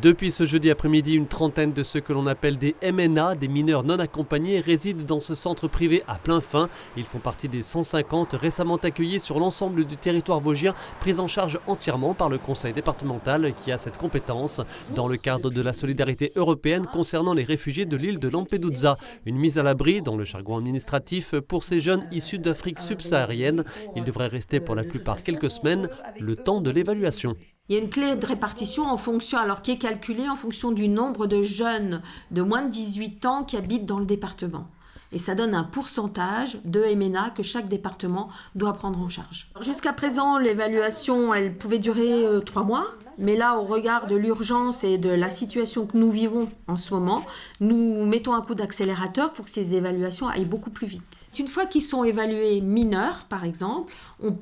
Depuis ce jeudi après-midi, une trentaine de ceux que l'on appelle des MNA, des mineurs non accompagnés, résident dans ce centre privé à Plainfin. Ils font partie des 150 récemment accueillis sur l'ensemble du territoire vosgien, pris en charge entièrement par le conseil départemental qui a cette compétence dans le cadre de la solidarité européenne concernant les réfugiés de l'île de Lampedusa. Une mise à l'abri dans le jargon administratif pour ces jeunes issus d'Afrique subsaharienne. Ils devraient rester pour la plupart quelques semaines, le temps de l'évaluation. Il y a une clé de répartition en fonction, alors qui est calculée en fonction du nombre de jeunes de moins de 18 ans qui habitent dans le département. Et ça donne un pourcentage de MNA que chaque département doit prendre en charge. Jusqu'à présent, l'évaluation, elle pouvait durer 3 mois. Mais là, au regard de l'urgence et de la situation que nous vivons en ce moment, nous mettons un coup d'accélérateur pour que ces évaluations aillent beaucoup plus vite. Une fois qu'ils sont évalués mineurs, par exemple,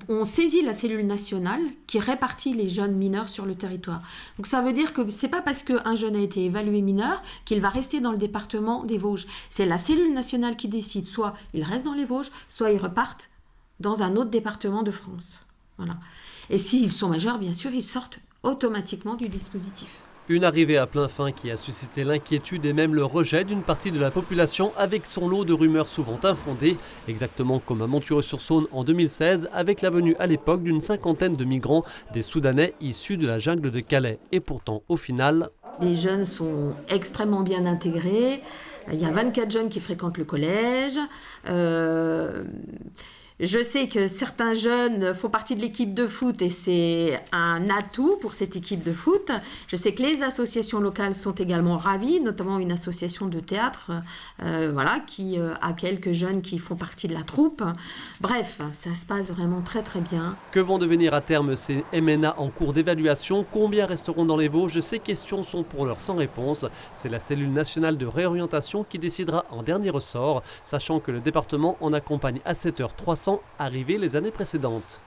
on saisit la cellule nationale qui répartit les jeunes mineurs sur le territoire. Donc ça veut dire que ce n'est pas parce qu'un jeune a été évalué mineur qu'il va rester dans le département des Vosges. C'est la cellule nationale qui décide. Soit il reste dans les Vosges, soit ils repartent dans un autre département de France. Voilà. Et s'ils sont majeurs, bien sûr, ils sortent automatiquement du dispositif. Une arrivée à Plainfin qui a suscité l'inquiétude et même le rejet d'une partie de la population avec son lot de rumeurs souvent infondées, exactement comme à Montureux-sur-Saône en 2016 avec la venue à l'époque d'une cinquantaine de migrants, des Soudanais issus de la jungle de Calais. Et pourtant, au final... Les jeunes sont extrêmement bien intégrés. Il y a 24 jeunes qui fréquentent le collège. Je sais que certains jeunes font partie de l'équipe de foot et c'est un atout pour cette équipe de foot. Je sais que les associations locales sont également ravies, notamment une association de théâtre qui a quelques jeunes qui font partie de la troupe. Bref, ça se passe vraiment très très bien. Que vont devenir à terme ces MNA en cours d'évaluation? Combien resteront dans les Vosges? Ces questions sont pour l'heure sans réponse. C'est la cellule nationale de réorientation qui décidera en dernier ressort, sachant que le département en accompagne à cette heure 300 arrivés les années précédentes.